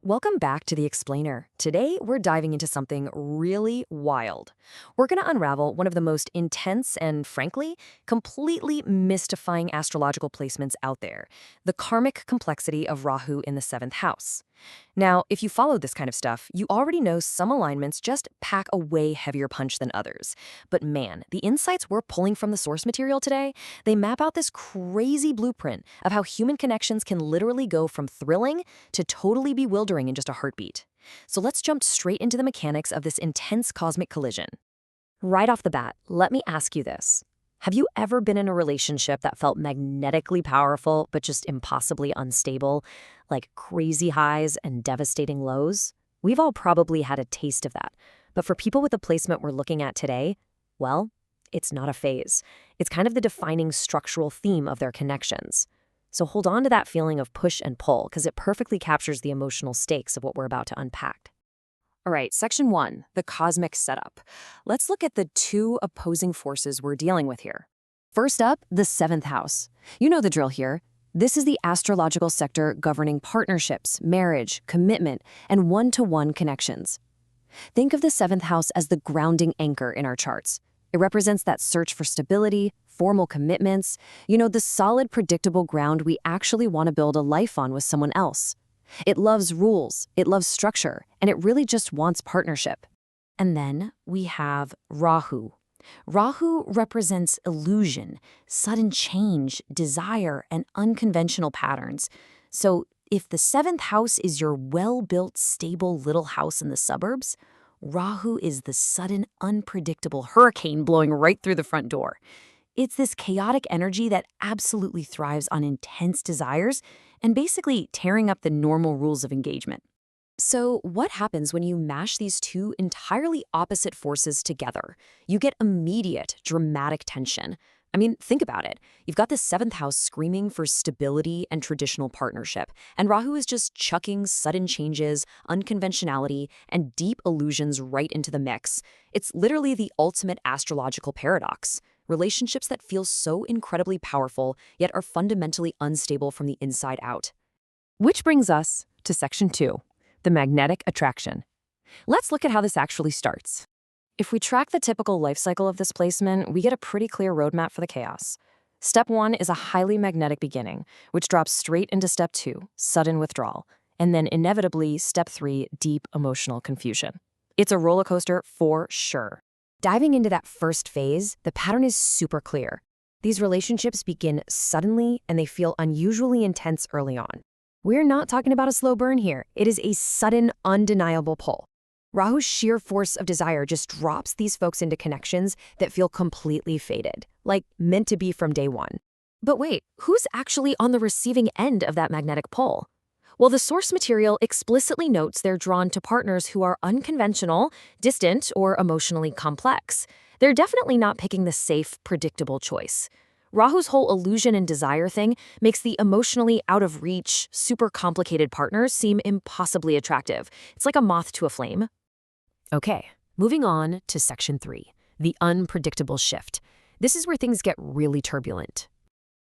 Welcome back to The Explainer. Today, we're diving into something really wild. We're going to unravel one of the most intense and, frankly, completely mystifying astrological placements out there, the karmic complexity of Rahu in the seventh house. Now, if you followed this kind of stuff, you already know some alignments just pack a way heavier punch than others. But man, the insights we're pulling from the source material today, they map out this crazy blueprint of how human connections can literally go from thrilling to totally bewildering in just a heartbeat. So let's jump straight into the mechanics of this intense cosmic collision. Right off the bat, let me ask you this. Have you ever been in a relationship that felt magnetically powerful but just impossibly unstable, like crazy highs and devastating lows? We've all probably had a taste of that. But for people with the placement we're looking at today, well, it's not a phase. It's kind of the defining structural theme of their connections. So hold on to that feeling of push and pull because it perfectly captures the emotional stakes of what we're about to unpack. All right, section 1, the cosmic setup. Let's look at the two opposing forces we're dealing with here. First up, the seventh house. You know the drill here. This is the astrological sector governing partnerships, marriage, commitment, and one-to-one connections. Think of the seventh house as the grounding anchor in our charts. It represents that search for stability, formal commitments, the solid, predictable ground we actually want to build a life on with someone else. It loves rules, it loves structure, and it really just wants partnership. And then we have Rahu. Rahu represents illusion, sudden change, desire, and unconventional patterns. So if the seventh house is your well-built, stable little house in the suburbs, Rahu is the sudden, unpredictable hurricane blowing right through the front door. It's this chaotic energy that absolutely thrives on intense desires and basically tearing up the normal rules of engagement. So what happens when you mash these two entirely opposite forces together? You get immediate, dramatic tension. I mean, think about it. You've got the seventh house screaming for stability and traditional partnership, and Rahu is just chucking sudden changes, unconventionality, and deep illusions right into the mix. It's literally the ultimate astrological paradox. Relationships that feel so incredibly powerful, yet are fundamentally unstable from the inside out. Which brings us to section 2, the magnetic attraction. Let's look at how this actually starts. If we track the typical life cycle of this placement, we get a pretty clear roadmap for the chaos. Step 1 is a highly magnetic beginning, which drops straight into step 2, sudden withdrawal, and then inevitably step 3, deep emotional confusion. It's a roller coaster for sure. Diving into that first phase, the pattern is super clear. These relationships begin suddenly and they feel unusually intense early on. We're not talking about a slow burn here. It is a sudden, undeniable pull. Rahu's sheer force of desire just drops these folks into connections that feel completely fated, like meant to be from day one. But wait, who's actually on the receiving end of that magnetic pull? Well, the source material explicitly notes they're drawn to partners who are unconventional, distant, or emotionally complex. They're definitely not picking the safe, predictable choice. Rahu's whole illusion and desire thing makes the emotionally out-of-reach, super complicated partners seem impossibly attractive. It's like a moth to a flame. Okay, moving on to section 3, the unpredictable shift. This is where things get really turbulent.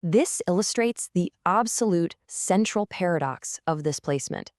This illustrates the absolute central paradox of this placement.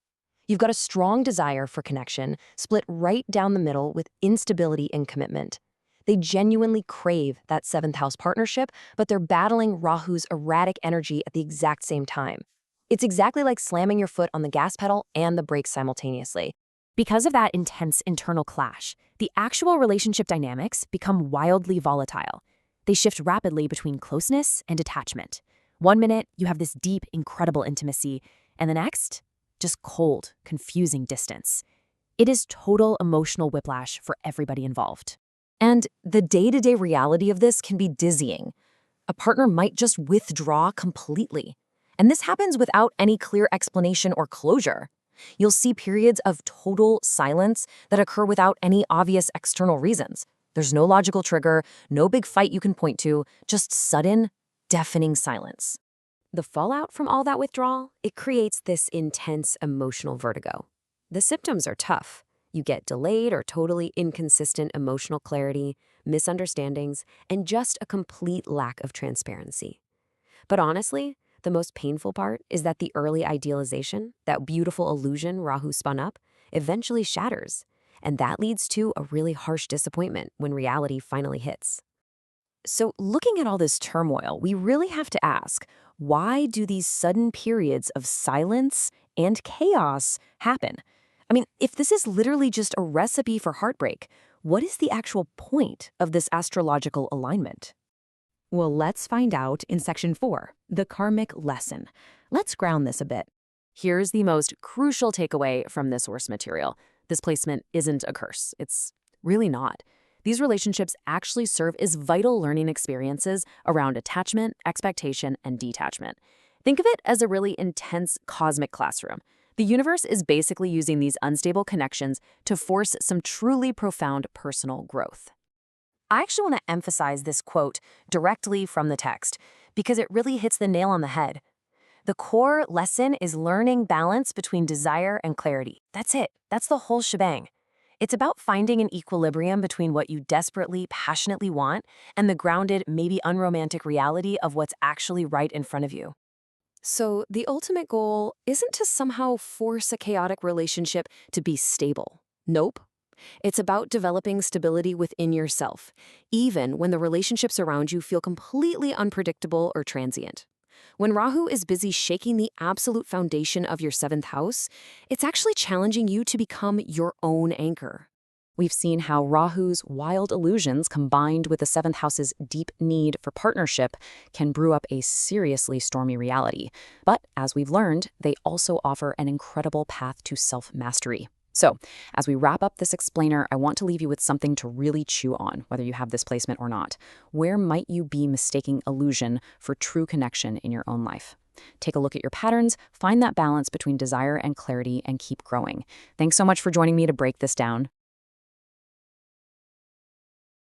You've got a strong desire for connection, split right down the middle with instability and commitment. They genuinely crave that seventh house partnership, but they're battling Rahu's erratic energy at the exact same time. It's exactly like slamming your foot on the gas pedal and the brakes simultaneously. Because of that intense internal clash, the actual relationship dynamics become wildly volatile. They shift rapidly between closeness and detachment. One minute, you have this deep, incredible intimacy, and the next, just cold, confusing distance. It is total emotional whiplash for everybody involved. And the day-to-day reality of this can be dizzying. A partner might just withdraw completely. And this happens without any clear explanation or closure. You'll see periods of total silence that occur without any obvious external reasons. There's no logical trigger, no big fight you can point to, just sudden, deafening silence. The fallout from all that withdrawal, it creates this intense emotional vertigo. The symptoms are tough. You get delayed or totally inconsistent emotional clarity, misunderstandings, and just a complete lack of transparency. But honestly, The most painful part is that the early idealization, that beautiful illusion Rahu spun up, eventually shatters. And that leads to a really harsh disappointment when reality finally hits. So, looking at all this turmoil, we really have to ask, why do these sudden periods of silence and chaos happen? I mean, if this is literally just a recipe for heartbreak, what is the actual point of this astrological alignment? Well, let's find out in section 4, the karmic lesson. Let's ground this a bit. Here's the most crucial takeaway from this source material. This placement isn't a curse. It's really not. These relationships actually serve as vital learning experiences around attachment, expectation, and detachment. Think of it as a really intense cosmic classroom. The universe is basically using these unstable connections to force some truly profound personal growth. I actually want to emphasize this quote directly from the text because it really hits the nail on the head. The core lesson is learning balance between desire and clarity. That's it. That's the whole shebang. It's about finding an equilibrium between what you desperately, passionately want and the grounded, maybe unromantic reality of what's actually right in front of you. So the ultimate goal isn't to somehow force a chaotic relationship to be stable. Nope. It's about developing stability within yourself, even when the relationships around you feel completely unpredictable or transient. When Rahu is busy shaking the absolute foundation of your 7th house, it's actually challenging you to become your own anchor. We've seen how Rahu's wild illusions combined with the 7th house's deep need for partnership can brew up a seriously stormy reality. But as we've learned, they also offer an incredible path to self-mastery. So, as we wrap up this explainer, I want to leave you with something to really chew on, whether you have this placement or not. Where might you be mistaking illusion for true connection in your own life? Take a look at your patterns, find that balance between desire and clarity, and keep growing. Thanks so much for joining me to break this down.